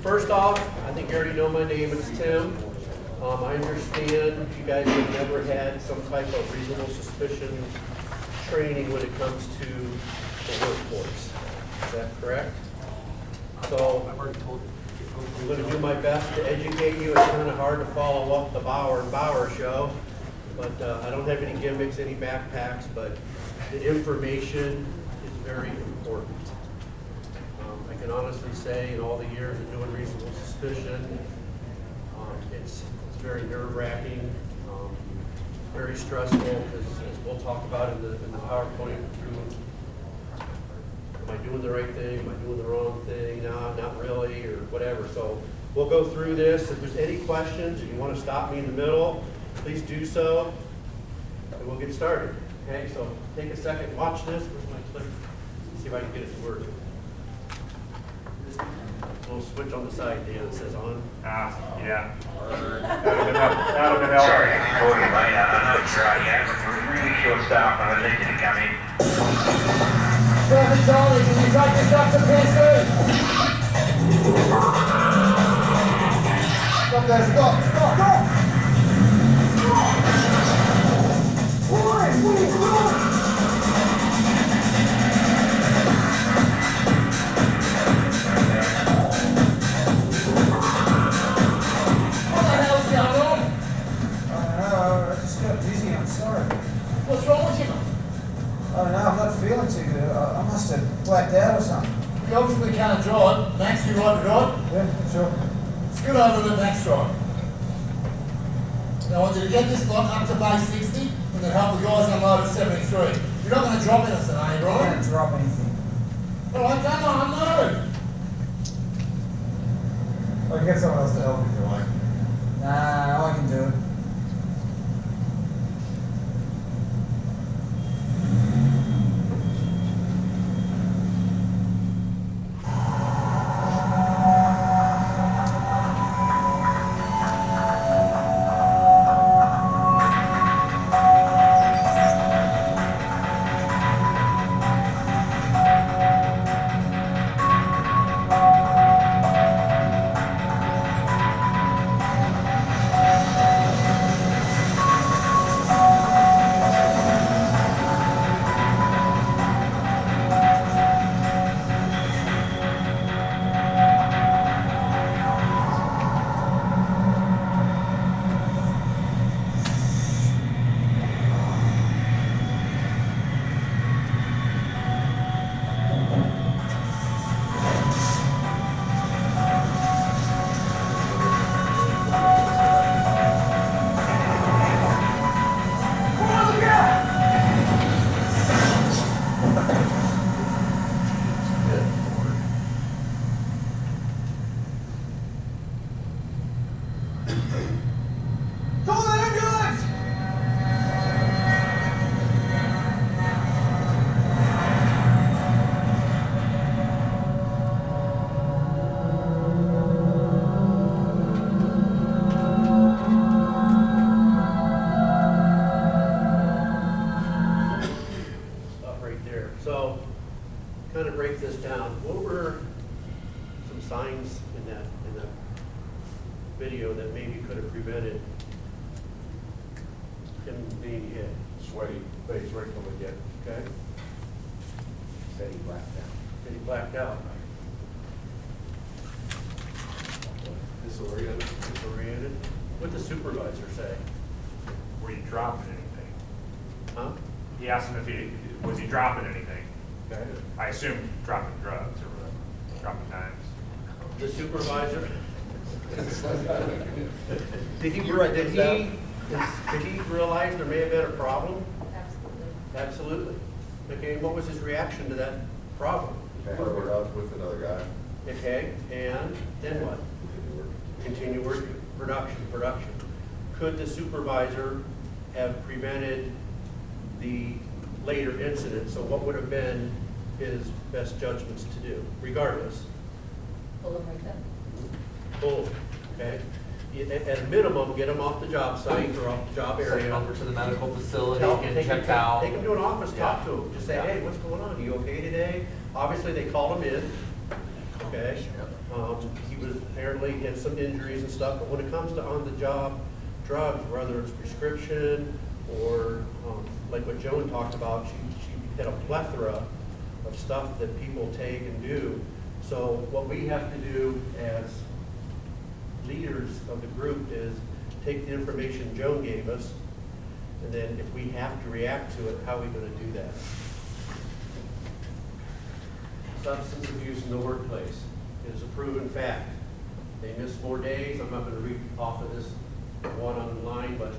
First off, I think you already know my name, it's Tim. I understand you guys have never had some type of reasonable suspicion training when it comes to the workforce. Is that correct? So, I'm going to do my best to educate you. It's kind of hard to follow up the Bauer and Bauer show, but I don't have any gimmicks, any backpacks, but the information is very important. I can honestly say in all the years of doing reasonable suspicion, it's very nerve-wracking, very stressful, as we'll talk about in the PowerPoint through, am I doing the right thing, am I doing the wrong thing, no, not really, or whatever. So we'll go through this. If there's any questions, if you want to stop me in the middle, please do so, and we'll get started. Okay, so take a second, watch this. Where's my clicker? See if I can get it to work. This little switch on the side, Dan, that says on. Yeah. That would have been helpful. Sorry, I called you late. I know it's right, yeah, but we're really short staffed and we're late to come in. Sergeant Charlie, can you take this up to PC? Stop there, stop, stop, stop! Why? What are you doing? What the hell's going on? I don't know, I just got dizzy, I'm sorry. What's wrong with you? I don't know, I'm not feeling too good. I must have blacked out or something. You obviously can't drive. Max, you ride to drive? Yeah, sure. Scoot over to Max drive. Now I want you to get this lot up to base 60 and then help the guys unload at 73. You're not going to drop anything, are you, I Brian? didn't drop anything. Alright, come on, no! I can get someone else to help if you like. Nah, I can do it. So, kind of break this down. What were some signs in that video that maybe could have prevented him being hit? Sweaty face right from the get. Okay? Said he blacked out. That he blacked out. Disoriented. Disoriented. What'd the supervisor say? Were you dropping anything? Huh? He asked him if he was dropping anything. Okay. I assume dropping drugs or whatever, dropping times. The supervisor? Did he realize there may have been a problem? Absolutely. Absolutely. Okay, what was his reaction to that problem? We're out with another guy. Okay, and then what? Continue working. Production. Could the supervisor have prevented the later incident? So what would have been his best judgments to do, regardless? Pull them right there. Pull, okay? At a minimum, get them off the job site or off the job Send area. them over to the medical facility Help, and take check them- out. Take them to an office, talk to them, just say, Yeah. hey, what's going on? Are you okay today? Obviously, they called him in, okay? He was apparently had some injuries and stuff, but when it comes to on-the-job drugs, whether it's prescription or like what Joan talked about, she had a plethora of stuff that people take and do. So what we have to do as leaders of the group is take the information Joan gave us, and then if we have to react to it, how are we going to do that? Substance abuse in the workplace is a proven fact. They miss 4 days. I'm not going to read off of this one online, but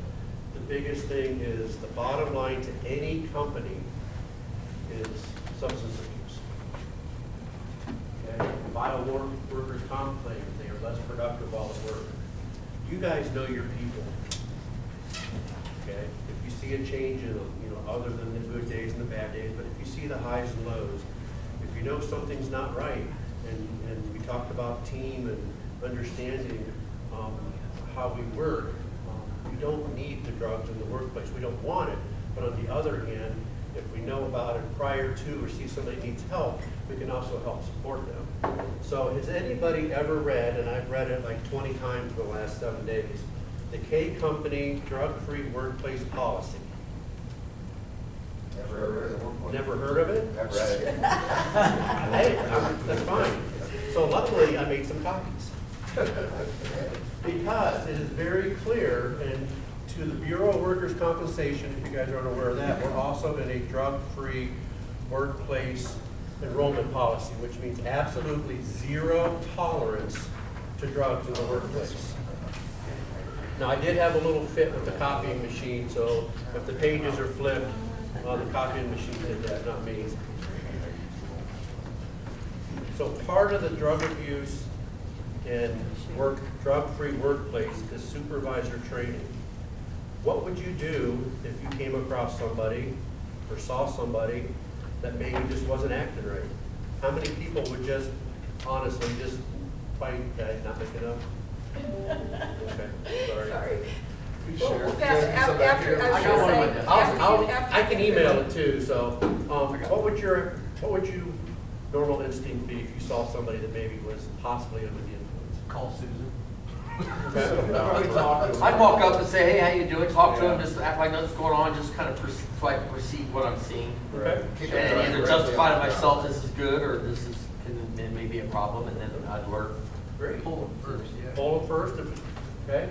the biggest thing is the bottom line to any company is substance abuse. Okay? File workers' comp claims. They are less productive while at work. You guys know your people. Okay? If you see a change in them, other than the good days and the bad days, but if you see the highs and lows, if you know something's not right, and we talked about team and understanding how we work, we don't need the drugs in the workplace. We don't want it. But on the other hand, if we know about it prior to or see somebody needs help, we can also help support them. So has anybody ever read, and I've read it like 20 times in the last 7 days, the K Company Drug-Free Workplace Policy? Never heard of it. Never heard of it? Never read it. Hey, that's fine. So luckily, I made some copies. Because it is very clear, and to the Bureau of Workers' Compensation, if you guys aren't aware of that, we're also in a drug-free workplace enrollment policy, which means absolutely zero tolerance to drugs in the workplace. Now, I did have a little fit with the copying machine, so if the pages are flipped, the copying machine did that, not me. So part of the drug abuse and drug-free workplace is supervisor training. What would you do if you came across somebody or saw somebody that maybe just wasn't acting right? How many people would just, honestly, just fight, not making up? Okay, sorry. We'll pass it after, I was gonna say, after I can email it too, so, what would your normal instinct be if you saw somebody that maybe was possibly under the influence? Call Susan. Okay. I'd walk up and say, hey, how you doing? Talk to him, just act like nothing's going on, just kind of so I can perceive what I'm seeing. Okay. And either justify to myself, this is good, or this is, and maybe a problem, and then I'd learn. Great. Pull them first, yeah. Pull them first, okay?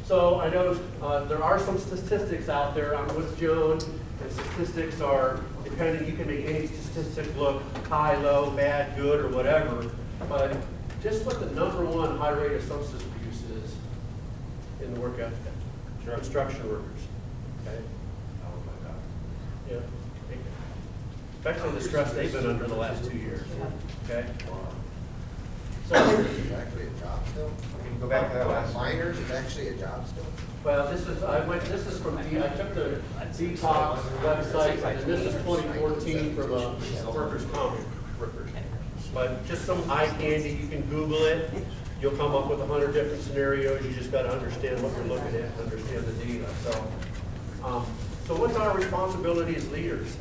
So I know there are some statistics out there. I'm with Joan, and statistics are, depending, you can make any statistic look high, low, bad, good, or whatever, but just what the #1 high rate of substance abuse is in the work ethic, construction workers, okay? Oh my God. Yeah. Especially the stress they've been under the last 2 years, okay? So, It's actually a job still? Go back to that last one. Minors is actually a job still? well, this is from, I took the detox website, and this is 2014 from workers' comp workers. But just some eye candy, you can Google it. You'll come up with 100 different scenarios. You just got to understand what you're looking at, understand the data. So what's our responsibility as leaders,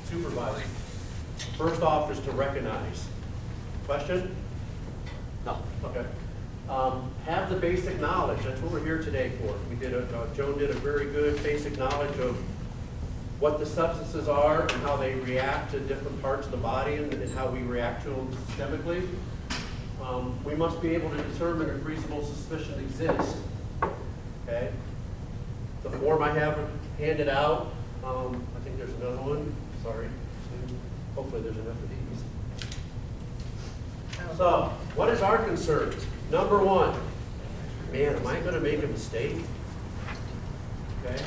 supervisors? First off is to recognize. Question? No. Okay. Have the basic knowledge. That's what we're here today for. Joan did a very good basic knowledge of what the substances are and how they react to different parts of the body and how we react to them systemically. We must be able to determine if reasonable suspicion exists. Okay? The form I have handed out, I think there's another one. Sorry. Hopefully there's enough of these. So, what is our concerns? #1, man, am I going to make a mistake? Okay.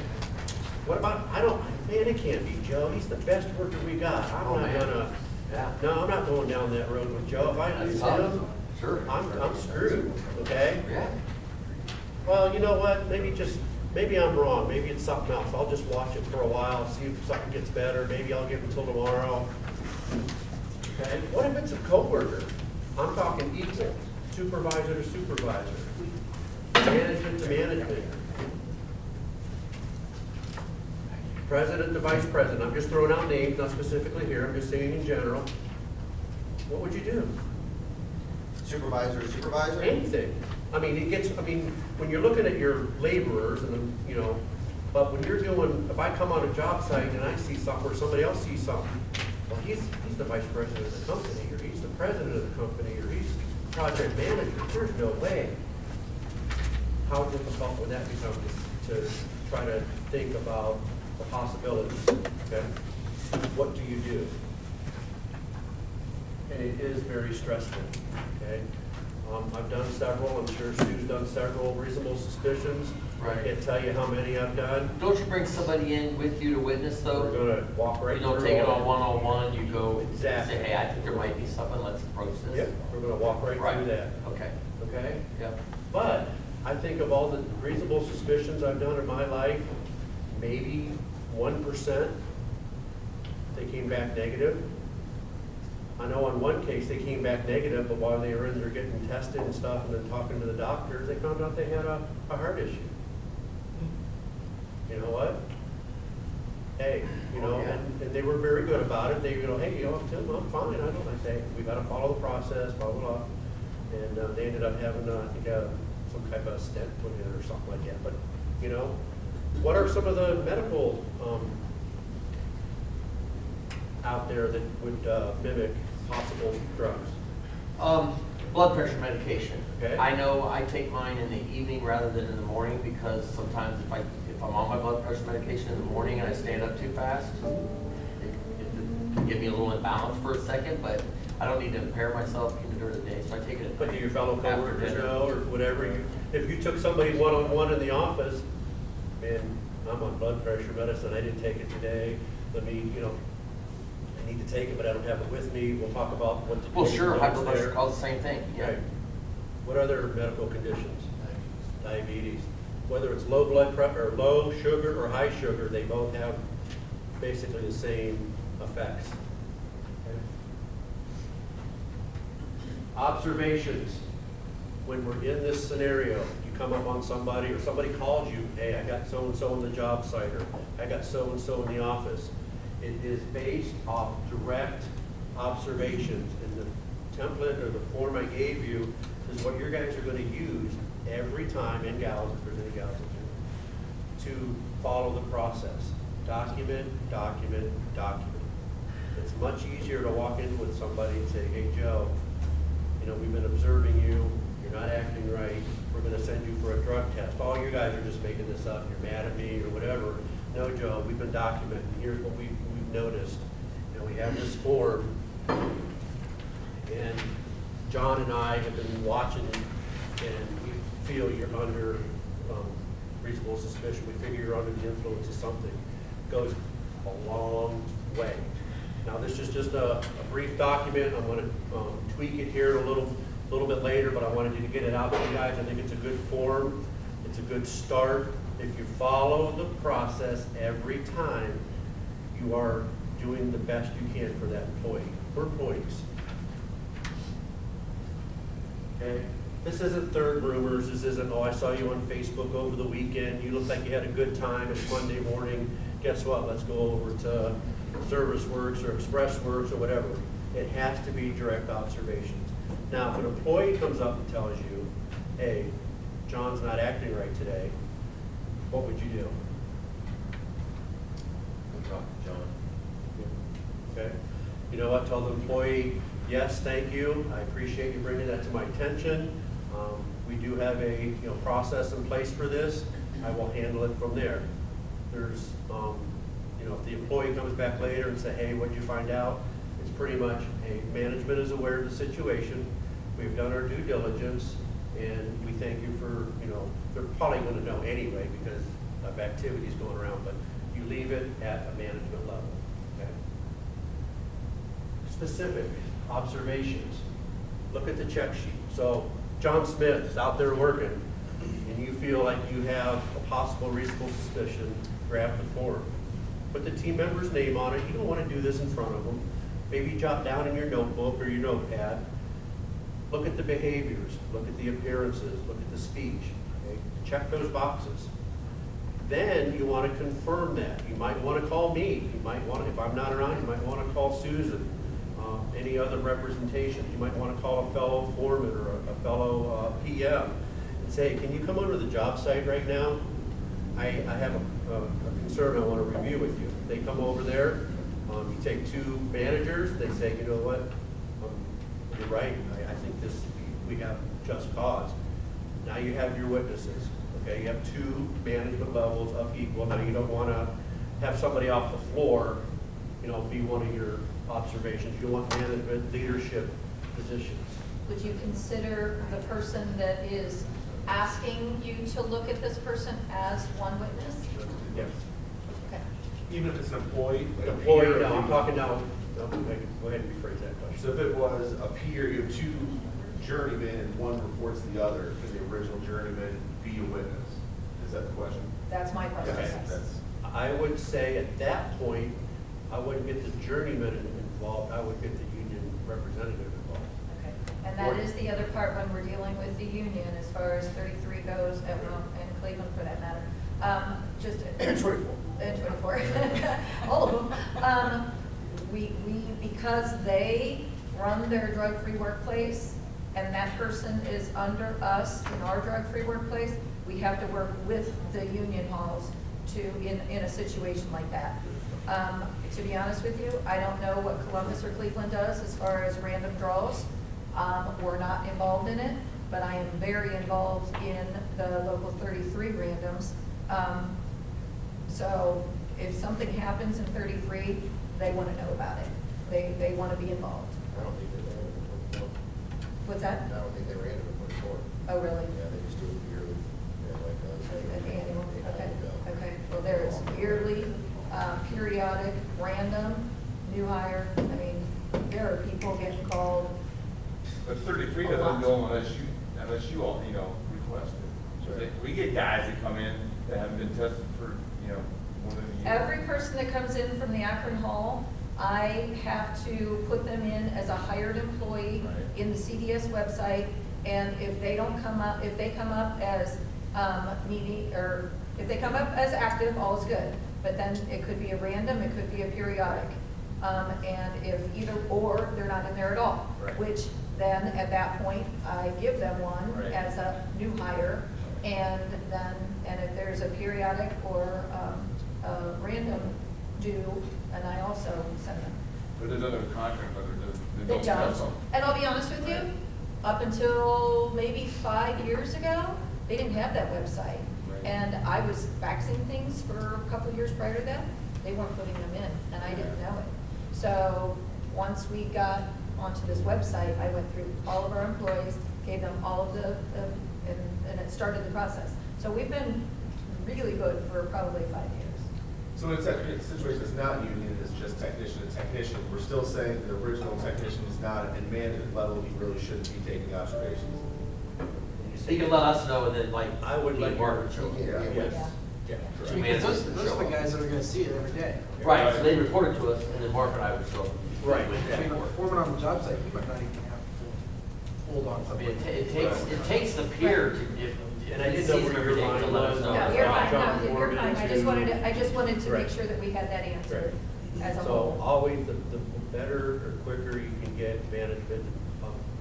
What about, man, it can't be Joe. He's the best worker we got. I'm not going down that road with Joe. If I lose him, Sure. I'm screwed, okay? Yeah. Well, you know what? Maybe I'm wrong. Maybe it's something else. I'll just watch it for a while, see if something gets better. Maybe I'll give until tomorrow. Okay? What if it's a coworker? I'm talking equal, supervisor to supervisor, management to management, president to vice president. I'm just throwing out names, not specifically here. I'm just saying in general. What would you do? Supervisor, supervisor? Anything. I mean, when you're looking at your laborers and, but when you're doing, if I come on a job site and I see something or somebody else sees something, well, he's the vice president of the company, or he's the president of the company, or he's project manager. There's no way. How difficult would that become to try to think about the possibilities, okay? What do you do? And it is very stressful, okay? I've done several, I'm sure Stu's done several reasonable suspicions. Right. I can't tell you how many I've done. Don't you bring somebody in with you to witness though? We're gonna walk right You through. don't take it all on that. one-on-one, you go and say, Exactly. hey, I think there might be something, let's approach this. Yep, we're gonna walk right through that, Okay, okay? yep. But I think of all the reasonable suspicions I've done in my life, maybe 1%, they came back negative. I know on one case, they came back negative, but while they were in there getting tested and stuff and then talking to the doctors, they found out they had a heart issue. You know what? Hey, and they were very good about it. They, hey, Tim, I'm fine. I don't, I say, we gotta follow the process, blah, blah, blah. And they ended up having, I think, some type of stent put in or something like that. But, what are some of the medical, out there that would mimic possible drugs? Blood pressure medication. Okay. I know I take mine in the evening rather than in the morning because sometimes if I'm on my blood pressure medication in the morning and I stand up too fast, it can give me a little imbalance for a second, but I don't need to impair myself even during the day, so I take it at But do your fellow after coworkers dinner. know, or whatever, if you took somebody one-on-one in the office, man, I'm on blood pressure medicine, I didn't take it today, let me, I need to take it, but I don't have it with me, we'll talk about what to do. Well, sure, high blood there. pressure causes the same thing, yeah. Right. What other medical conditions? Diabetes. Whether it's low blood pressure, or low sugar or high sugar, they both have basically the same effects. Okay. Observations. When we're in this scenario, you come up on somebody or somebody calls you, hey, I got so-and-so on the job site, or I got so-and-so in the office. It is based off direct observations, and the template or the form I gave you is what your guys are going to use every time, and gals, if there's any gals in here, to follow the process. Document, document, document. It's much easier to walk in with somebody and say, hey, Joe, we've been observing you, you're not acting right, we're going to send you for a drug test. All you guys are just making this up, you're mad at me or whatever. No, Joe, we've been documenting, here's what we've noticed. We have this form, and John and I have been watching, and we feel you're under reasonable suspicion. We figure you're under the influence of something. It goes a long way. Now, this is just a brief document. I'm going to tweak it here a little bit later, but I wanted you to get it out to you guys. I think it's a good form. It's a good start. If you follow the process every time, you are doing the best you can for that employee. We're employees. Okay? This isn't third rumors. This isn't, I saw you on Facebook over the weekend. You look like you had a good time. It's Monday morning. Guess what? Let's go over to Service Works or Express Works or whatever. It has to be direct observations. Now, if an employee comes up and tells you, hey, John's not acting right today, what would you do? Talk to John. Okay? You know what? Tell the employee, yes, thank you. I appreciate you bringing that to my attention. We do have a process in place for this. I will handle it from there. There's, if the employee comes back later and say, hey, what did you find out? It's pretty much, hey, management is aware of the situation. We've done our due diligence, and we thank you for, they're probably going to know anyway because of activities going around, but you leave it at a management level. Okay? Specific observations. Look at the check sheet. So John Smith is out there working, and you feel like you have a possible reasonable suspicion, grab the form. Put the team member's name on it. You don't want to do this in front of them. Maybe jot down in your notebook or your notepad. Look at the behaviors. Look at the appearances. Look at the speech. Okay? Check those boxes. Then you want to confirm that. You might want to call me. You might want to, if I'm not around, you might want to call Susan. any other representation. You might want to call a fellow foreman or a fellow PM and say, can you come onto the job site right now? I have a concern I want to review with you. They come over there, you take two managers, they say, you know what, you're right, I think we have just cause. Now you have your witnesses, okay? You have two management levels of equal. Now you don't want to have somebody off the floor, be one of your observations. You want management leadership positions. Would you consider the person that is asking you to look at this person as one witness? Yes. Okay. Even if it's an employee? Like a Employee, peer, no, I'm talking now, go ahead and rephrase that question. So if it was a peer, you have two journeymen and one reports the other, can the original journeyman be a witness? Is that the question? That's my question. Okay, yes. that's, I would say at that point, I wouldn't get the journeyman involved, I would get the union representative involved. Okay. And that is the other part when we're dealing with the union as far as 33 goes, and Cleveland for that matter. And 24. And 24. All of them. Because they run their drug-free workplace and that person is under us in our drug-free workplace, we have to work with the union halls in a situation like that. To be honest with you, I don't know what Columbus or Cleveland does as far as random draws. We're not involved in it, but I am very involved in the local 33 randoms. So if something happens in 33, they want to know about it. They want to be involved. I don't think they ran it before. What's that? I don't think they ran it before. Oh, really? Yeah, they just do it yearly. An annual, okay, Yeah. okay. Well, there's yearly, periodic, random, new hire. I mean, there are people getting called. But 33 doesn't go unless you all, request it. So we get guys that come in that haven't been tested for, more than a year. Every person that comes in from the Akron Hall, I have to put them in as a hired employee Right. in the CDS website. And if they don't come up, if they come up as needy, or if they come up as active, all is good. But then it could be a random, it could be a periodic. And if either or, they're not in there at all. Right. Which then at that point, I give them one Right. as a new hire. And if there's a periodic or a random due, and I also send them. But there's other contract, but They don't test don't. them. And I'll be honest with you, up until maybe 5 years ago, they didn't have that website. Right. And I was faxing things for a couple of years prior to that. They weren't putting them in, and I didn't know it. So once we got onto this website, I went through all of our employees, gave them all of and it started the process. So we've been really good for probably 5 years. so in a situation that's not union, it's just technician to technician, we're still saying the original technician is not at management level, he really shouldn't be taking observations. So you can let us know, and then I would let Mark your- show. Yeah. Yes. Yeah. Yeah. Because those are the guys that are gonna see it every day. Right, so they report it to us, and then Mark and I would show. Right. I mean, a foreman on the job site, you might not even have to hold on I something. mean, it takes the peer to, if And I he didn't know sees where every your day, to line let us was. know. No, you're fine, John no, you're Morgan fine. I just wanted to make Right. sure that we had that answered as a So whole. always the better or quicker you can get management,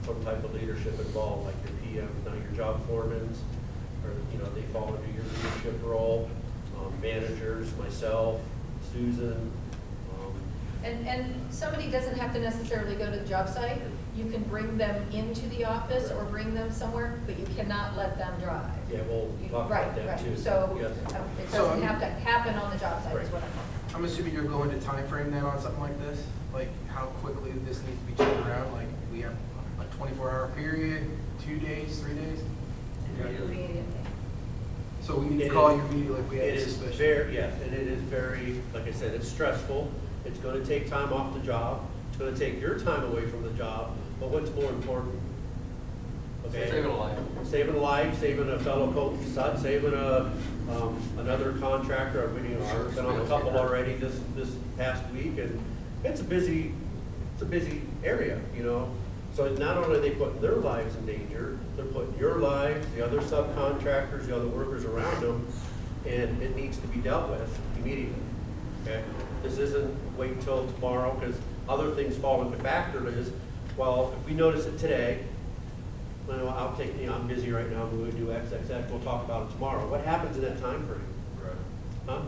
some type of leadership involved, like your PM, now your job foremans, or, they fall under your leadership role, managers, myself, Susan. And somebody doesn't have to necessarily go to the job site. You can bring them into the office or bring them somewhere, but you cannot let them drive. Yeah, we'll talk about that too. Right, so Yes. it doesn't have to happen on the job site is what I'm. I'm assuming you're going to time frame then on something like this? Like how quickly this needs to be turned around? Like we have a 24-hour period, 2 days, 3 days? Immediately. So we need It to call is- you immediately if we have It a is suspicion? very, yes, and it is very, like I said, it's stressful. It's gonna take time off the job. It's gonna take your time away from the job, but what's more important? Okay? Saving a life. Saving a life, saving a fellow coach, saving another contractor. I've been on a couple already this past week, and it's a busy area, So not only are they putting their lives in danger, they're putting your lives, the other subcontractors, the other workers around them, and it needs to be dealt with immediately, okay? This isn't wait till tomorrow, because other things fall into factor is, well, if we notice it today, well, I'll take, I'm busy right now, we're gonna do XXX, we'll talk about it tomorrow. What happens in that time frame? Right. Huh?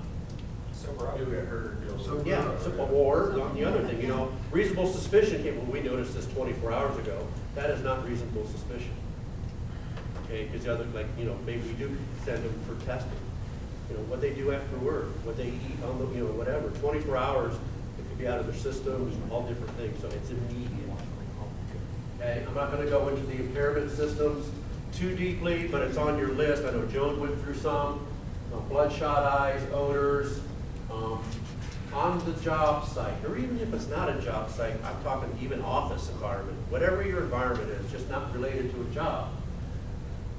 Maybe we got hurt or feel so. Yeah, or on the other thing, reasonable suspicion came, well, we noticed this 24 hours ago. That is not reasonable suspicion. Okay, because the other, like, maybe we do send them for testing. What they do after work, what they eat on the, whatever. 24 hours, it could be out of their systems, all different things, so it's immediate. Okay, I'm not gonna go into the impairment systems too deeply, but it's on your list. I know Joan went through some, bloodshot eyes, odors, on the job site, or even if it's not a job site, I'm talking even office environment, whatever your environment is, just not related to a job.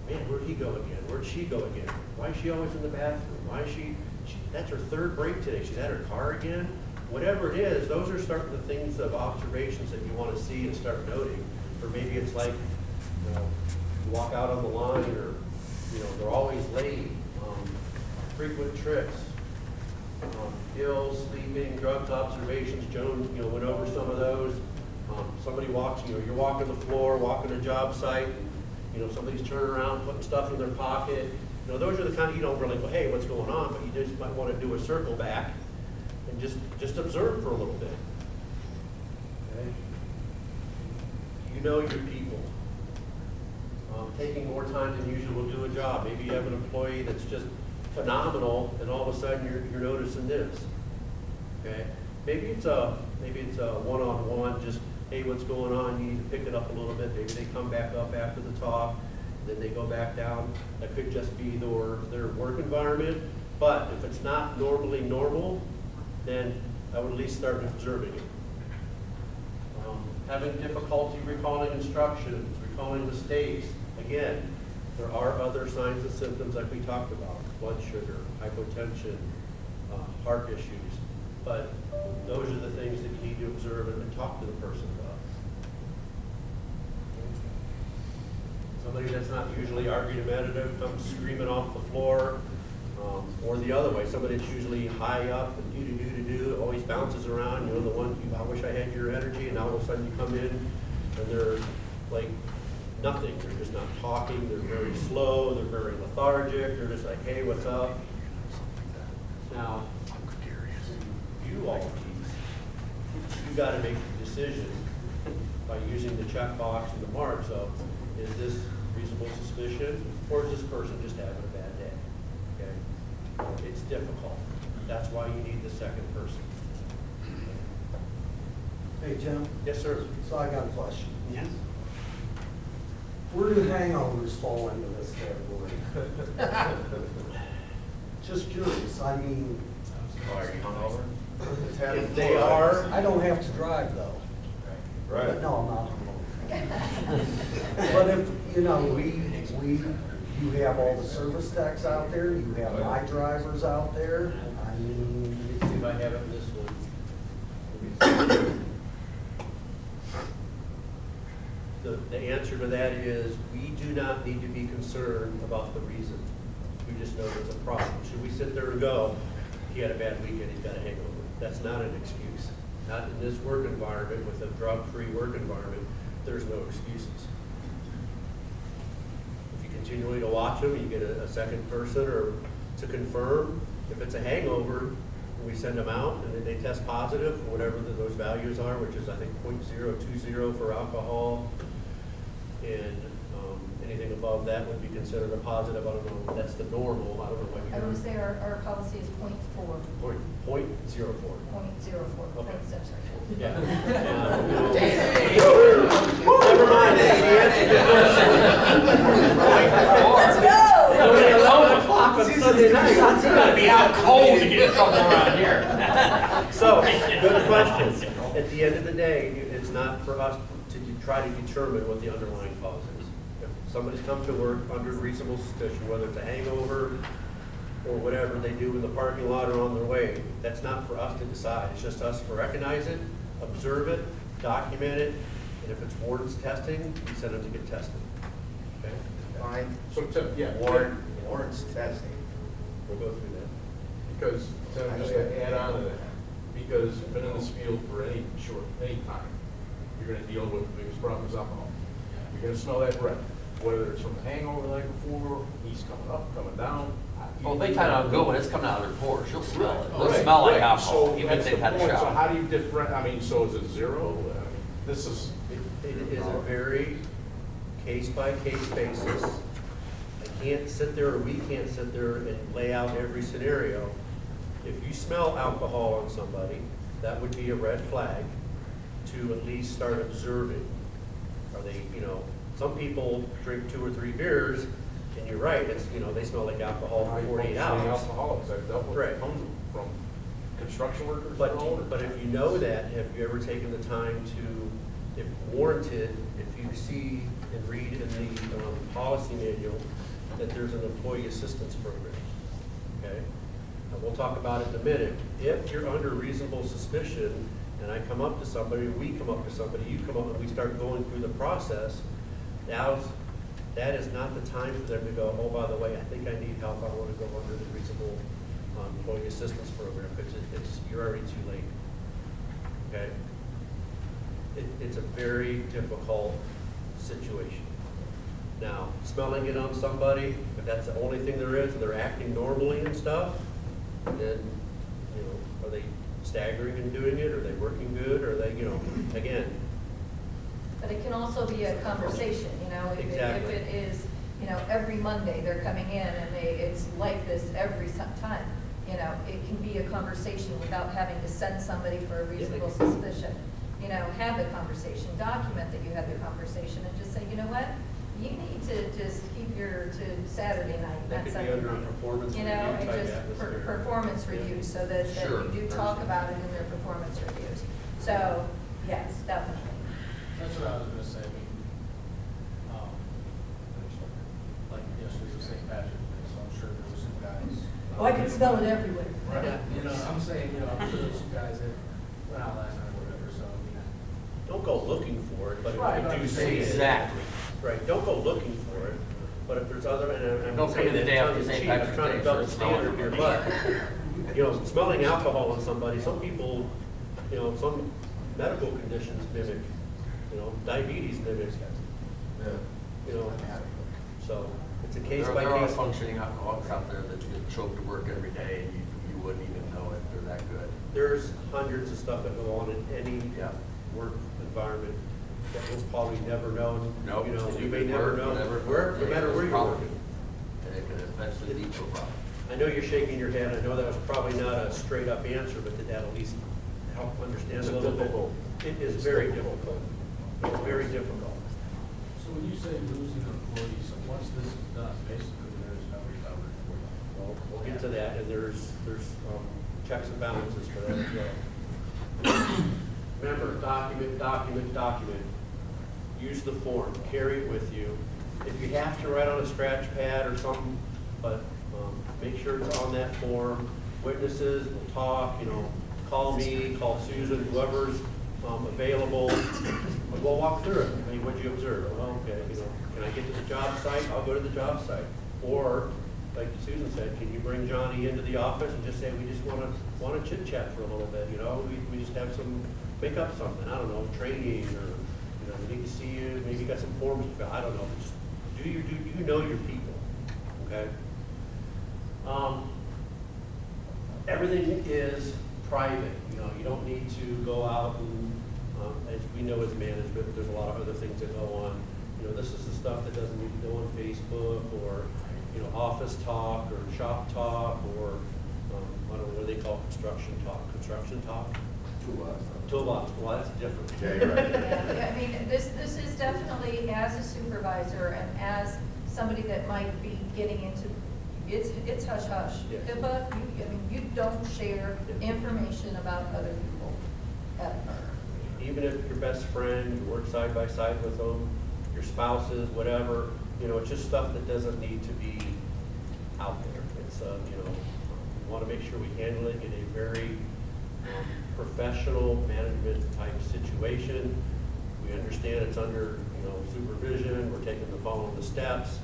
Man, where'd he go again? Where'd she go again? Why is she always in the bathroom? Why is she that's her third break today. She's at her car again. Whatever it is, those are starting the things of observations that you want to see and start noting. Or maybe it's like, you walk out on the line, or, they're always late, frequent trips, ills, sleeping, drugs observations. Joan, went over some of those. Somebody walks, you're walking the floor, walking a job site, and, somebody's turning around, putting stuff in their pocket. Those are the kind of, you don't really go, hey, what's going on? But you just might want to do a circle back and just observe for a little bit. Okay? You know your people. Taking more time than usual to do a job. Maybe you have an employee that's just phenomenal, and all of a sudden you're noticing this. Okay? Maybe it's a one-on-one, just, hey, what's going on? You need to pick it up a little bit. Maybe they come back up after the talk, then they go back down. That could just be their work environment. But if it's not normally normal, then I would at least start observing it. Having difficulty recalling instructions, recalling mistakes. Again, there are other signs and symptoms like we talked about: blood sugar, hypotension, heart issues. But those are the things that you need to observe and talk to the person about. Somebody that's not usually argumentative comes screaming off the floor, or the other way, somebody that's usually high up and do, always bounces around, the one, I wish I had your energy, and all of a sudden you come in and they're like nothing. They're just not talking, they're very slow, they're very lethargic, they're just like, hey, what's up? Now, you all you got to make the decision by using the checkbox and the marks of, is this reasonable suspicion, or is this person just having a bad day? Okay, it's difficult. That's why you need the second person. Hey, Jim. Yes, sir. So I got a question. Yes. Where do hangovers fall into this category? Just curious. I mean, Are you hungover? If they are, I don't have to drive though. Right. But no, I'm not hungover. But if, you have all the service techs out there, you have my drivers out there. I mean, let me see if I have it in this one. The answer to that is, we do not need to be concerned about the reason. We just know there's a problem. Should we sit there and go, he had a bad weekend, he's got a hangover? That's not an excuse. Not in this work environment, with a drug-free work environment, there's no excuses. If you continually to watch them, you get a second person or to confirm. If it's a hangover, we send them out and they test positive for whatever those values are, which is I think 0.020 for alcohol, and anything above that would be considered a positive. I don't know, that's the normal. I don't know what I you're. would say our policy is 0.4. Point 0.04. 0.04. Okay. Sorry. Yeah. Never mind. Let's go. It's only 11 o'clock on Sunday night. You gotta be out cold to get in trouble around here. So, good question. At the end of the day, it's not for us to try to determine what the underlying cause is. If somebody's come to work under reasonable suspicion, whether it's a hangover or whatever they do in the parking lot or on their way, that's not for us to decide. It's just us to recognize it, observe it, document it, and if it's warrants testing, we send them to get tested. Okay? Fine. So, yeah, Warrants testing. We'll go through that. because, just to add on to that, because you've been in this field for any time, you're gonna deal with the biggest problem is alcohol. You're gonna smell that breath, whether it's from the hangover the night before, he's coming up, coming down. Well, they kind of go when it's coming out of their pores, you'll smell it. They'll Right, smell like right. alcohol, So even if that's they've the had a point. So shower. how do you I mean, so is it zero? I mean, this is, It is a very case-by-case basis. I can't sit there, or we can't sit there and lay out every scenario. If you smell alcohol on somebody, that would be a red flag to at least start observing. Are they, some people drink 2 or 3 beers, and you're right, it's, they smell like alcohol for 48 hours. alcoholics, I've dealt with Right. tons from construction workers and all. But if you know that, have you ever taken the time to, if warranted, if you see and read in the policy manual that there's an employee assistance program, okay? And we'll talk about it in a minute. If you're under reasonable suspicion, and I come up to somebody, we come up to somebody, you come up, and we start going through the process, that is not the time for them to go, oh, by the way, I think I need help, I want to go under the reasonable employee assistance program, because you're already too late, okay? It's a very difficult situation. Now, smelling it on somebody, if that's the only thing there is, and they're acting normally and stuff, then, are they staggering and doing it? Are they working good? Are they, again, But it can also be a conversation, if Exactly. it is, every Monday they're coming in and it's like this every time, it can be a conversation without having to send somebody for a reasonable suspicion. Have the conversation, document that you had the conversation, and just say, you know what? You need to just keep to Saturday night, that not could be Sunday under a night. performance review And type just atmosphere. performance reviews, so that Sure. you do talk about it in their performance reviews. So, yes, definitely. That's what I was gonna say, like yesterday was St. Patrick's Day, so I'm sure there were some guys. Oh, I can smell it everywhere. Right, I'm saying, I'm sure there's some guys that went out last night or whatever, so, don't go looking for it, but Right, if you do see it. Exactly. Right, don't go looking for it, but if there's other, and I'm Don't saying come in the that day after tongue in St. cheek, I'm Patrick's trying Day to and double start smelling standard here, but, smelling alcohol on somebody, some people, some medical conditions mimic, diabetes mimics, so it's a case by There are case. functioning alcoholics out there that choke to work every day, and you wouldn't even know it, they're that good. There's hundreds of stuff that go on in any Yeah. work environment that we'll probably never know. Nope. You may never know, no matter where you're working. And it could eventually lead to a problem. I know you're shaking your head, I know that was probably not a straight up answer, but did that at least help understand It's a little difficult. bit? It is very difficult. It's very difficult. So when you say losing employees, so once this is done, basically there's no recovery for you. Well, we'll get to that, and there's checks and balances for that as well. Remember, document. Use the form, carry it with you. If you have to write on a scratch pad or something, but make sure it's on that form. Witnesses will talk, call me, call Susan, whoever's available. We'll walk through it. I mean, what'd you observe? Well, okay, can I get to the job site? I'll go to the job site. Or, like Susan said, can you bring Johnny into the office and just say, we just want to chit chat for a little bit, we just have some, make up something, I don't know, training, or, we need to see you, maybe you got some forms to fill, I don't know, just do you know your people, okay? Everything is private, you don't need to go out and, as we know as management, there's a lot of other things that go on. This is the stuff that doesn't need to go on Facebook, or, office talk, or shop talk, or, I don't know, what do they call construction talk? Toolbox, well, that's different. Yeah, you're right. Yeah, I mean, this is definitely, as a supervisor and as somebody that might be getting into, it's hush-hush. Yes. HIPAA, you don't share information about other people ever. Even if your best friend, you work side by side with them, your spouses, whatever, it's just stuff that doesn't need to be out there. It's, we want to make sure we handle it in a very professional management type situation. We understand it's under, supervision, we're taking the following the steps.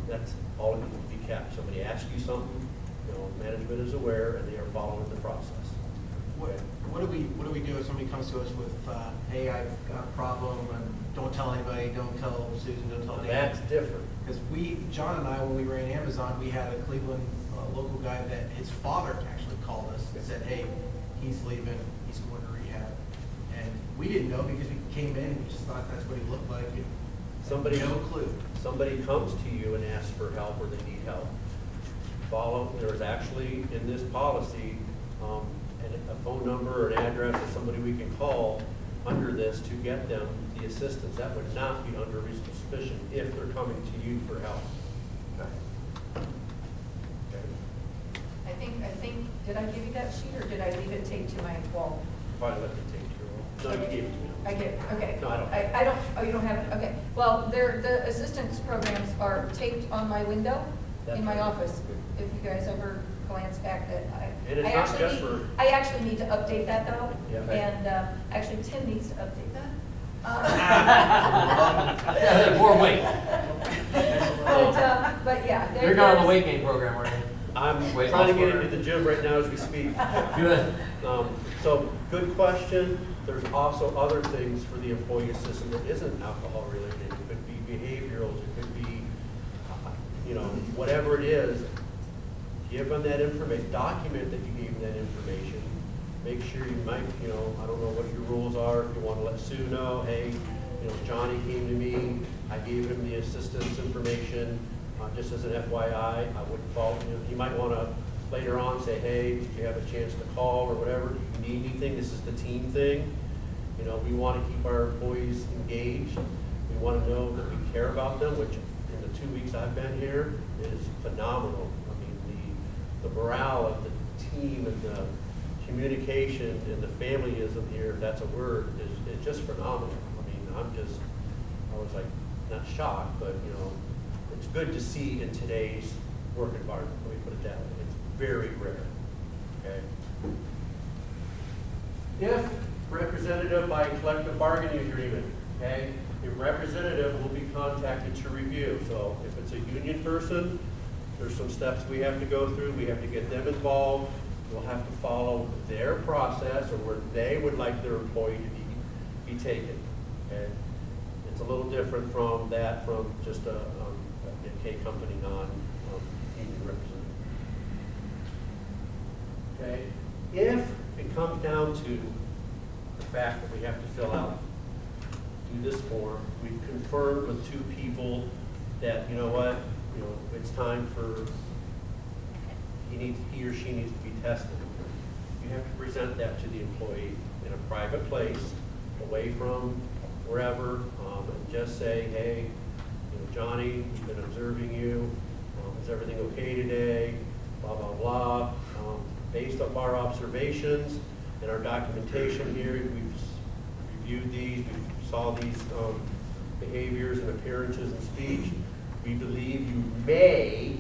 That's all needs to be kept. Somebody asks you something, management is aware and they are following the process. What do we do if somebody comes to us with, hey, I've got a problem, and don't tell anybody, don't tell Susan, don't tell Dan? That's different. Because John and I, when we ran Amazon, we had a Cleveland local guy that his father actually called us and said, hey, he's leaving, he's going to rehab. And we didn't know because we came in and we just thought that's what he looked like. No clue. Somebody comes to you and asks for help or they need help. There's actually in this policy, a phone number or an address of somebody we can call under this to get them the assistance. That would not be under reasonable suspicion if they're coming to you for help. I think, did I give you that sheet, or did I leave it taped to my wall? Probably let it take your role. No, you gave it to me. I did, okay. No, I don't. I don't, oh, you don't have it, okay. Well, the assistance programs are taped on my window in my office. If you guys ever glance back that, And it's I not actually just need, for- I actually need to update that though. Yeah. And, actually Tim needs to update that. More weight. But yeah. You're going on the weight gain program, aren't you? I'm Weight trying to loss get program. into the gym right now as we speak. Good. So, good question. There's also other things for the employee assistant that isn't alcohol related. It could be behavioral, it could be, whatever it is. Give them that information, document that you gave them that information. Make sure you might, I don't know what your rules are. If you want to let Sue know, hey, Johnny came to me, I gave him the assistance information, just as an FYI, I wouldn't follow, you might want to later on say, hey, did you have a chance to call or whatever? Do you need anything? This is the team thing. We want to keep our employees engaged. We want to know that we care about them, which in the 2 weeks I've been here, it is phenomenal. I mean, the morale of the team and the communication and the familyism here, if that's a word, is just phenomenal. I mean, I was like, not shocked, but it's good to see in today's work environment, let me put it that way. It's very rare, okay? If representative by collective bargaining agreement, okay, a representative will be contacted to review. So if it's a union person, there's some steps we have to go through. We have to get them involved. We'll have to follow their process or where they would like their employee to be taken, okay? It's a little different from just a K company non-union representative. Okay, if it comes down to the fact that we have to fill out, do this form, we've confirmed with 2 people that, it's time for, he or she needs to be tested. You have to present that to the employee in a private place, away from wherever, and just say, hey, Johnny, we've been observing you. Is everything okay today? Blah, blah, blah. Based on our observations and our documentation here, we've reviewed these, we saw these behaviors and appearances and speech. We believe you may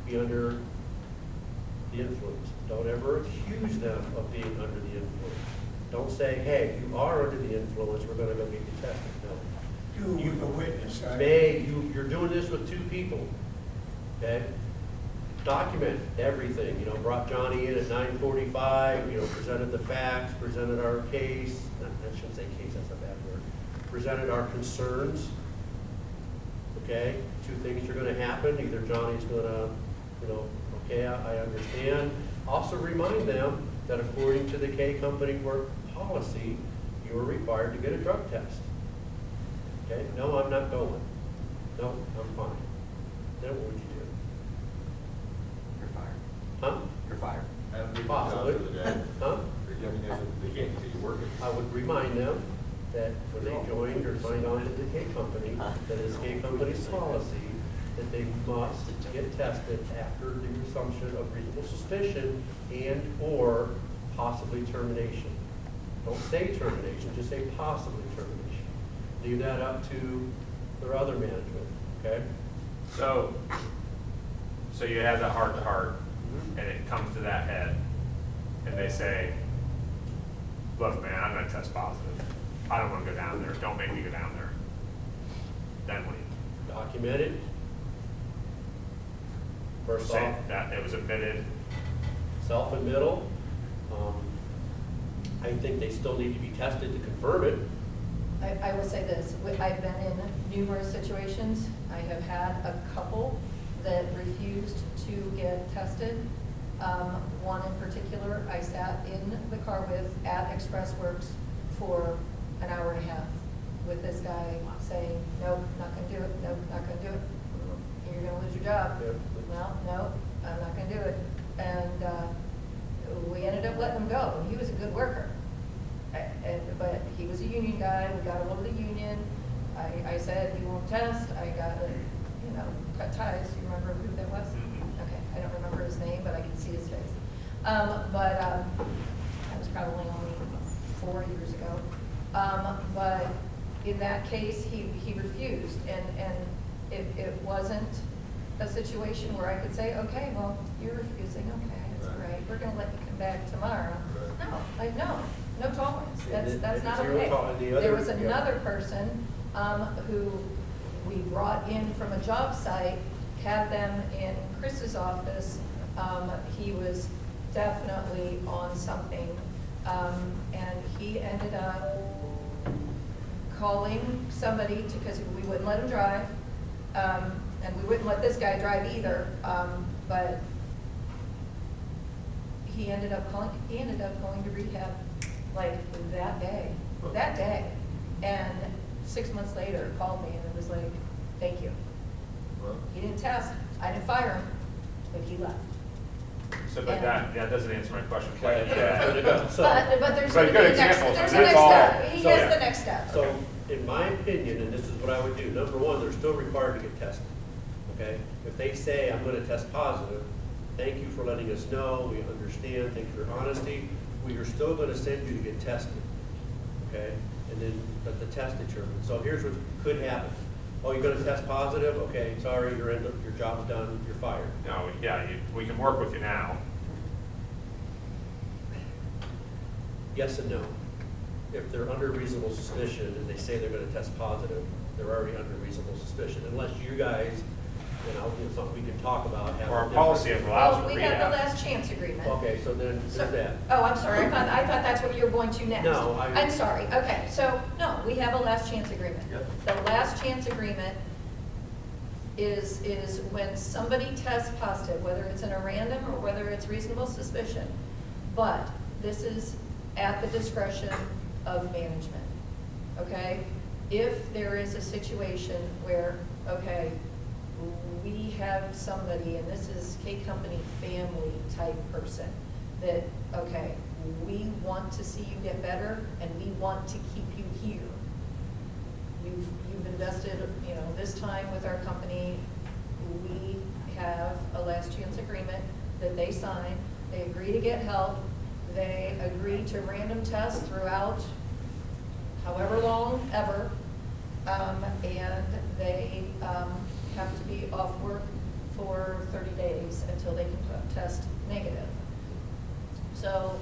be under the influence. Don't ever accuse them of being under the influence. Don't say, hey, you are under the influence, we're going to go get you tested. No. You're a witness, right? You're doing this with 2 people, okay? Document everything, brought Johnny in at 9:45, presented the facts, presented our case, I shouldn't say case, that's a bad word, presented our concerns, okay? 2 things are gonna happen, either Johnny's gonna, okay, I understand. Also remind them that according to the K Company work policy, you are required to get a drug test. Okay, no, I'm not going. No, I'm fine. Then what would you do? You're fired. Huh? You're fired. Possibly. Huh? They can't continue working. I would remind them that when they joined or signed on to the K Company, that is K Company's policy, that they must get tested after the assumption of reasonable suspicion and/or possibly termination. Don't say termination, just say possibly termination. Leave that up to their other management, okay? So you have that heart-to-heart, and it comes to that head, and they say, look, man, I'm gonna test positive. I don't wanna go down there. Don't make me go down there. Then what do you do? Document it. First Say off, that it was admitted. self-admittal. I think they still need to be tested to confirm it. I will say this, I've been in numerous situations. I have had a couple that refused to get tested. One in particular, I sat in the car with at Express Works for an hour and a half with this guy saying, nope, not gonna do it, nope, not gonna do it. You're gonna lose your job. Yep. Well, no, I'm not gonna do it. And we ended up letting him go. He was a good worker. But he was a union guy, we got him over the union. I said, you won't test, I gotta, cut ties. Do you remember who that was? Okay, I don't remember his name, but I can see his face. That was probably only 4 years ago. But in that case, he refused, and it wasn't a situation where I could say, okay, well, you're refusing, okay, that's all right, we're gonna let you come back tomorrow. No, no tolerance, that's not okay. There was another person, who we brought in from a job site, had them in Chris's office. He was definitely on something, and he ended up calling somebody because we wouldn't let him drive, and we wouldn't let this guy drive either, but he ended up going to rehab like that day, and 6 months later called me and it was like, thank you. He didn't test, I didn't fire him, but he left. So, but that doesn't answer my question. Okay. Yeah. But there's But gonna good be next, examples, there's and a next that's all. step, he So- has the next step. So, in my opinion, and this is what I would do, number one, they're still required to get tested, okay? If they say, I'm gonna test positive, thank you for letting us know, we understand, thank you for your honesty, we are still gonna send you to get tested, okay? And then, let the test determine. So here's what could happen. Oh, you're gonna test positive? Okay, sorry, your job's done, you're fired. No, we can work with you now. Yes and no. If they're under reasonable suspicion and they say they're gonna test positive, they're already under reasonable suspicion, unless you guys, something we can talk about. have Or a our different- policy allows for Well, we have rehab. the last chance agreement. Okay, so then there's that. Oh, I'm sorry, I thought that's what you were going to next. No, I'm sorry, okay, so, no, we have a last chance agreement. Yep. The last chance agreement is when somebody tests positive, whether it's in a random or whether it's reasonable suspicion. But this is at the discretion of management, okay? If there is a situation where, okay, we have somebody, and this is K Company family type person, that, okay, we want to see you get better and we want to keep you here. You've invested, this time with our company. We have a last chance agreement that they sign. They agree to get help. They agree to random test throughout however long ever. And they have to be off work for 30 days until they can test negative. So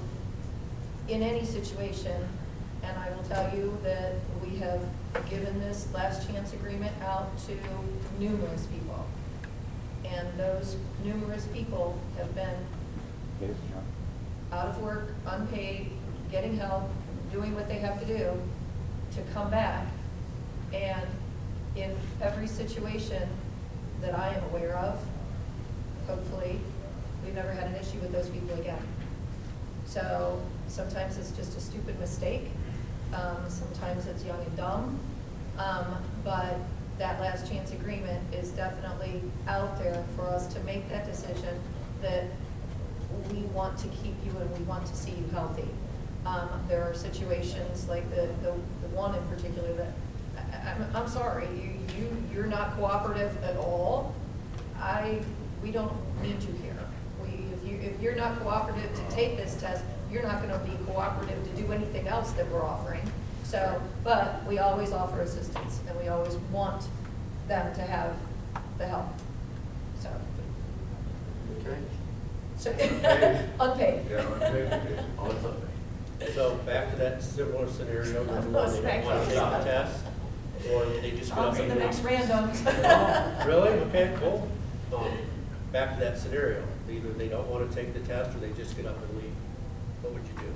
in any situation, and I will tell you that we have given this last chance agreement out to numerous people. And those numerous people have been out of work, unpaid, getting help, doing what they have to do to come back. And in every situation that I am aware of, hopefully, we've never had an issue with those people again. So sometimes it's just a stupid mistake. Sometimes it's young and dumb. But that last chance agreement is definitely out there for us to make that decision that we want to keep you and we want to see you healthy. There are situations like the one in particular that, I'm sorry, you're not cooperative at all. We don't need you here. If you're not cooperative to take this test, you're not going to be cooperative to do anything else that we're offering. So, but we always offer assistance and we always want them to have the help. So. Okay. So, unpaid. Yeah, unpaid. Oh, it's unpaid. So back to that similar scenario, number one, they don't want to take the test, or they just get up On to and the leave. next randoms. Really? Okay, cool. Back to that scenario, either they don't want to take the test or they just get up and leave. What would you do?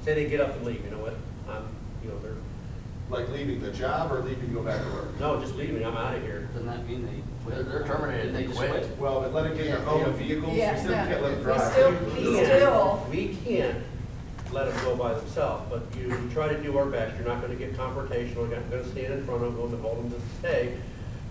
say they get up and leave, you know what, they're, Like leaving the job or leaving to go back to work? no, just leaving, I'm out of here. Doesn't that mean they're terminated, they quit? Well, but let them get their own vehicles, we Yeah, still can't let them we drive. still, We can't let them go by themselves, but you try to do our best. You're not gonna get confrontational, you're not gonna stand in front of them and hold them to stay.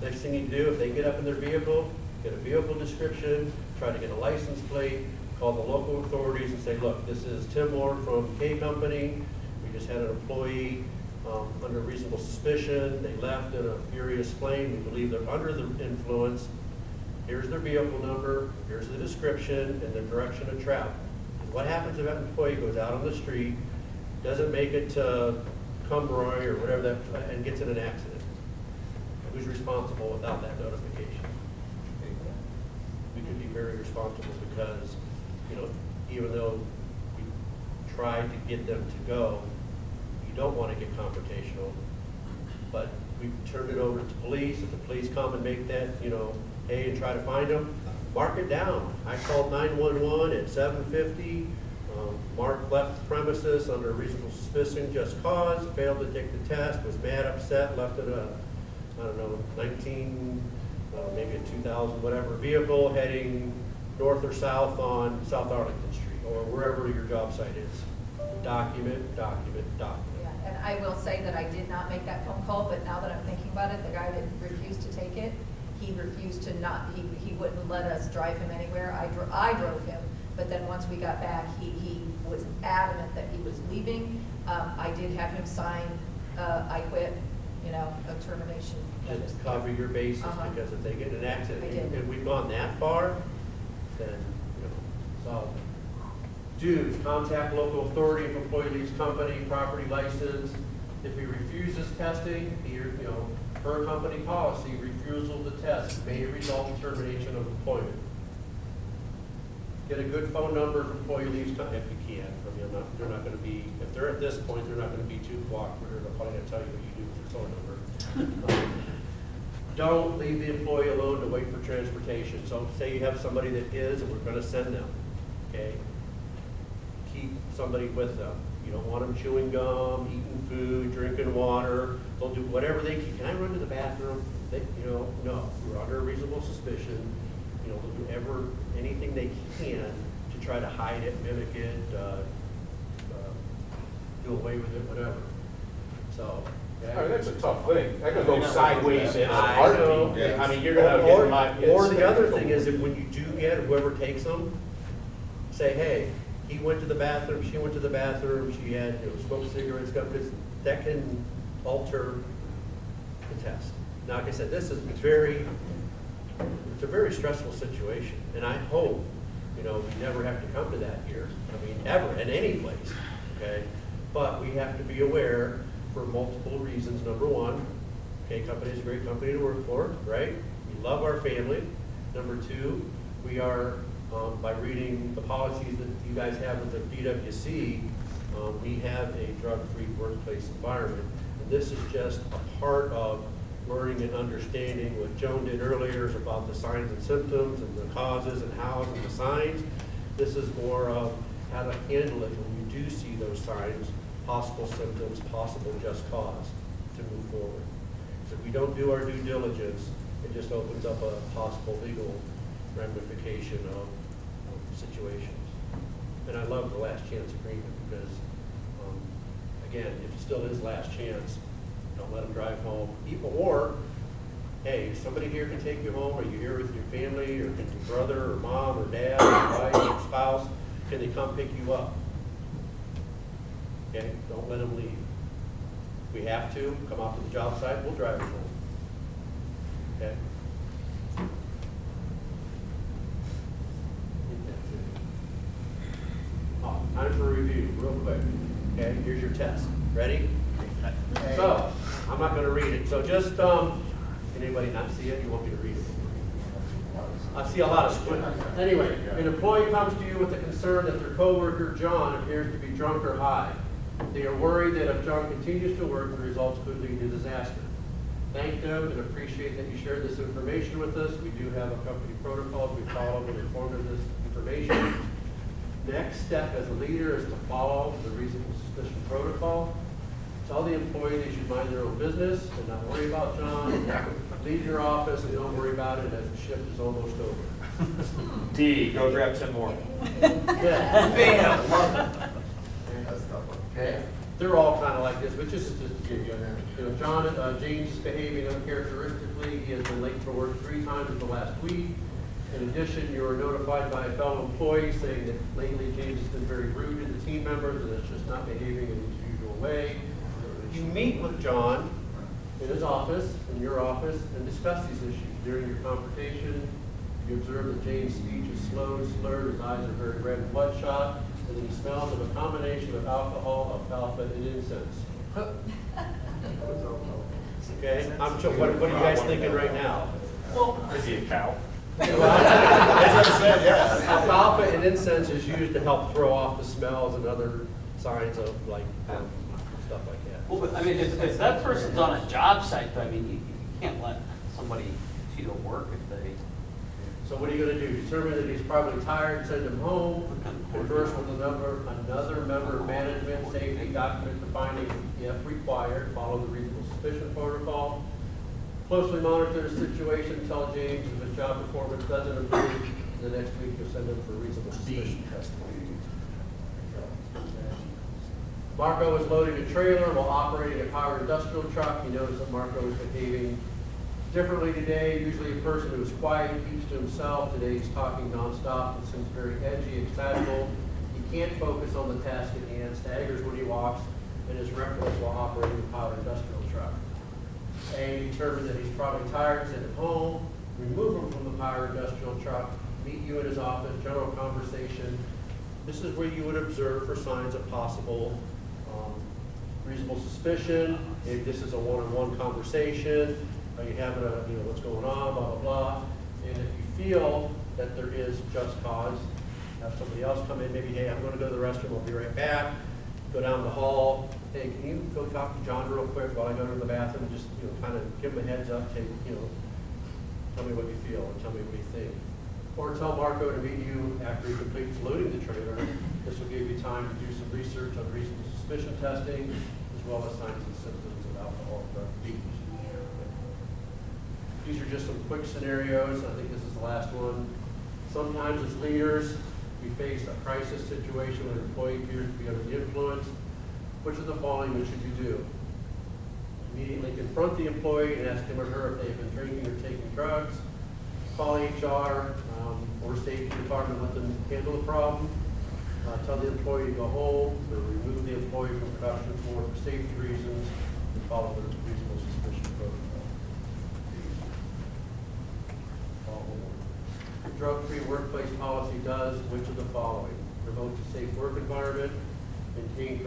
Next thing you do, if they get up in their vehicle, get a vehicle description, try to get a license plate, call the local authorities and say, look, this is Tim Lord from K Company. We just had an employee under reasonable suspicion. They left in a furious flame. We believe they're under the influence. Here's their vehicle number, here's the description, and the direction of travel. What happens if that employee goes out on the street, doesn't make it to Cumberland or whatever that, and gets in an accident? Who's responsible without that notification? We could be very responsible because, even though we tried to get them to go, you don't want to get confrontational, but we've turned it over to police. If the police come and make that, hey, and try to find them, mark it down. I called 911 at 7:50. Mark left the premises under reasonable suspicion, just cause, failed to take the test, was mad, upset, left in a, 2000, whatever vehicle heading north or south on South Arlington Street or wherever your job site is. Document, document, document. yeah, and I will say that I did not make that phone call, but now that I'm thinking about it, the guy that refused to take it, he refused to not, he wouldn't let us drive him anywhere. I drove him, but then once we got back, he was adamant that he was leaving. I did have him sign, I quit, a termination. Just cover your bases, because if they get in an accident, I did. and we've gone that far, then, so. Dues, contact local authority if employee leaves company, property license. If he refuses testing, per company policy, refusal to test may result in termination of employment. Get a good phone number if employee leaves company, if you can. They're not gonna be, if they're at this point, they're not gonna be too cooperative. They're probably gonna tell you what you do with your phone number. Don't leave the employee alone to wait for transportation. So say you have somebody that is, and we're gonna send them, okay? Keep somebody with them. You don't want them chewing gum, eating food, drinking water. They'll do whatever they can. I run to the bathroom? No. We're under reasonable suspicion. They'll do anything they can to try to hide it, mimic it, do away with it, whatever. So. That's a tough thing. That could go Yeah. sideways in a I heartbeat. know. Yeah. I mean, you're gonna get Or the other thing is that when you do get whoever takes them, say, hey, he went to the bathroom, she went to the bathroom, she had, smoked cigarettes, that can alter the test. Now, like I said, this is it's a very stressful situation, and I hope, we never have to come to that here. I mean, ever, in any place, okay? But we have to be aware for multiple reasons. Number one, K Company is a great company to work for, right? We love our family. Number two, we are, by reading the policies that you guys have with the PWC, we have a drug-free workplace environment. And this is just a part of learning and understanding what Joan did earlier is about the signs and symptoms and the causes and hows and the signs. This is more of how to handle it when you do see those signs, possible symptoms, possible just cause to move forward. So if we don't do our due diligence, it just opens up a possible legal ramification of situations. And I love the last chance agreement because, again, if it still is last chance, don't let them drive home. Or, hey, somebody here can take you home. Are you here with your family, or can your brother or mom or dad or wife or spouse, can they come pick you up? Okay, don't let them leave. If we have to, come out to the job site, we'll drive you home. Okay? Oh, time for review, real quick. Okay, here's your test. Ready? So, I'm not gonna read it, so just, can anybody not see it? You want me to read it? I see a lot of squint. Anyway, an employee comes to you with the concern that their coworker, John, appears to be drunk or high. They are worried that if John continues to work, the results could lead to disaster. Thank them and appreciate that you shared this information with us. We do have a company protocol. We follow and inform of this information. Next step as a leader is to follow the reasonable suspicion protocol. Tell the employee they should mind their own business and not worry about John. Leave your office and don't worry about it as the shift is almost over. D, go grab 10 more. Yeah. Bam, love it. That's a tough one. Okay. They're all kind of like this, but just to give you James is behaving uncharacteristically. He has been late for work 3 times in the last week. In addition, you are notified by a fellow employee saying that lately James has been very rude to the team members and is just not behaving in his usual way. You meet with John in his office, in your office, and discuss these issues. During your confrontation, you observe that James' speech is slow and slurred, his eyes are very red and bloodshot, and he smells of a combination of alcohol, alfalfa, and incense. Okay, what are you guys thinking right now? Is he a cow? That's what I said, yeah. Alfalfa and incense is used to help throw off the smells and other signs of like stuff like that. Well, but I mean, if that person's on a job site, I mean, you can't let somebody cheat at work if they. So what are you going to do? Determine that he's probably tired, send him home, converse with another member of management, safety, document the finding if required, follow the reasonable suspicion protocol. Closely monitor the situation, tell James if his job performance doesn't improve, the next week you'll send him for reasonable suspicion testing. Marco is loading a trailer while operating a powered industrial truck. He noticed that Marco is behaving differently today. Usually a person who is quiet keeps to himself. Today he's talking nonstop and seems very edgy, excitable. He can't focus on the task at hand, staggers when he walks, and is reckless while operating a powered industrial truck. A, determine that he's probably tired, send him home, remove him from the powered industrial truck, meet you in his office, general conversation. This is where you would observe for signs of possible reasonable suspicion. If this is a one-on-one conversation, are you having a, what's going on, blah, blah, blah. And if you feel that there is just cause, have somebody else come in, maybe, hey, I'm going to go to the restroom, I'll be right back. Go down the hall, hey, can you go talk to John real quick while I go to the bathroom, and just, kind of give him a heads up, take, tell me what you feel, and tell me what you think. Or tell Marco to meet you after he completes loading the trailer. This will give you time to do some research on reasonable suspicion testing, as well as signs and symptoms of alcohol drug abuse. These are just some quick scenarios. I think this is the last one. Sometimes as leaders, we face a crisis situation when an employee appears to be under the influence. Which of the following should you do? Immediately confront the employee and ask him or her if they've been drinking or taking drugs. Call HR or safety department, let them handle the problem. Tell the employee to go home, or remove the employee from production floor for safety reasons, and follow the reasonable suspicion protocol. The drug-free workplace policy does which of the following? Promote a safe work environment, maintain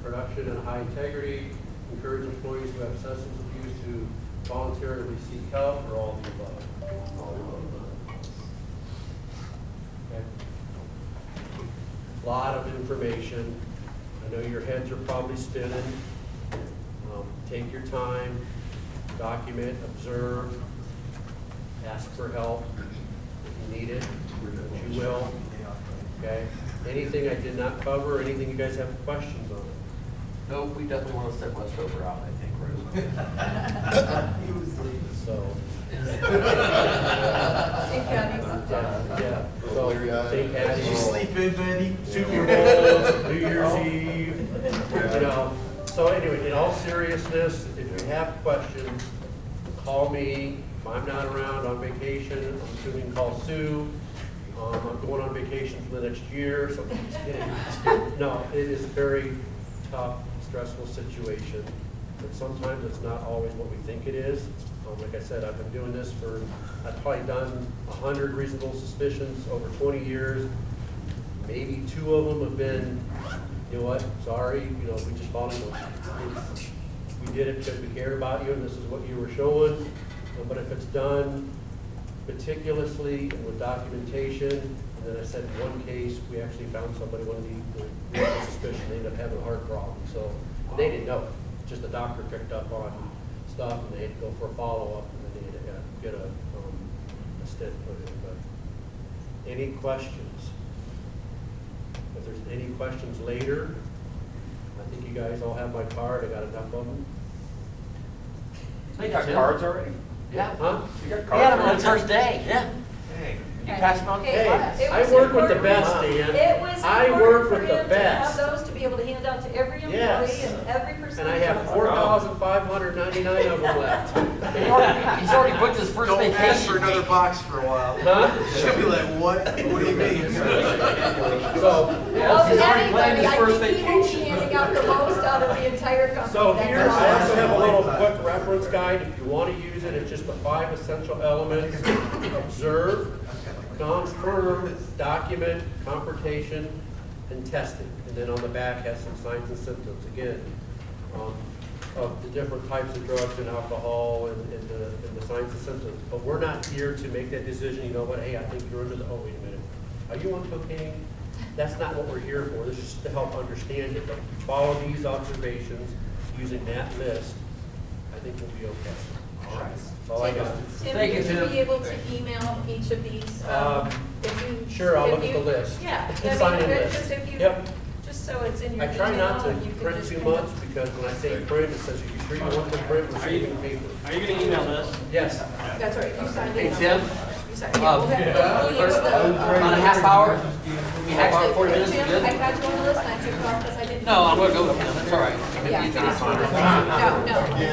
production and high integrity, encourage employees who have substance abuse to voluntarily seek help, or all of the above. Okay. A lot of information. I know your heads are probably spinning. Take your time, document, observe, ask for help if you need it, which you will. Okay. Anything I did not cover, anything you guys have questions on? Nope, we definitely want to send Westover out, I think, right? He was leaving. So. St. Patty's. Yeah. So St. Patty's. Did you sleep in, Betty? Super Bowl, New Year's Eve, So anyway, in all seriousness, if you have questions, call me. If I'm not around on vacation, I'm assuming call Sue. I'm going on vacation for the next year, so no, it is a very tough, stressful situation. But sometimes it's not always what we think it is. Like I said, I've been doing this I've probably done 100 reasonable suspicions over 20 years. Maybe 2 of them have been, you know what, sorry, we just followed you. We did it because we care about you and this is what you were showing. But if it's done meticulously and with documentation, and then I said in one case, we actually found somebody, one of the suspicion, they ended up having a heart problem. So they didn't know it. Just the doctor picked up on stuff and they had to go for a follow-up and then they had to get a stent put in. But any questions? If there's any questions later, I think you guys all have my card, I got enough of them. You got cards already? Yeah. Huh? You got Yeah, cards on the already? first day, yeah. Dang. You passed them out in Hey, class. it I was work with the important- best, Dan. It was I important work for with the him to have best. those to be able to hand out to every employee Yes. and every person. And I have 4,599 of them left. He's already booked his first Don't vacation. ask for another box for a while. Huh? She'll be like, what? What do you mean? So, Of He's already planned anybody, his I first think he will be vacation. handing out the most out of the entire company. so That's here, all. I also have a little quick reference guide, if you want to use it, it's just the 5 essential elements. Observe, confirm, document, confrontation, and testing. And then on the back has some signs and symptoms, again, of the different types of drugs and alcohol and the signs and symptoms. But we're not here to make that decision, you know what, hey, I think you're under the, oh, wait a minute, are you on cocaine? That's not what we're here for, this is just to help understand it. But if you follow these observations using that list, I think we'll be okay. All right, that's all I got. Tim, Thank you, would you Tim. be able to email each of these, if you? Sure, I'll if look at you- the list. Yeah. The sign-in list. Just if you, Yep. just so it's in your I email. try not to and you can print just too kind of- much, because when I say print, it says, are you sure you want to print, we're saving paper. Are you gonna email this? Yes. That's right, you signed Hey, it. Tim? You signed, yeah, we'll have, we'll use the. About a half hour? Half hour, 40 minutes, Tim, good? I got you on the list, and I took it off because I didn't. No, I'm gonna go with him, that's all right. Yeah. You can sign it. No, no.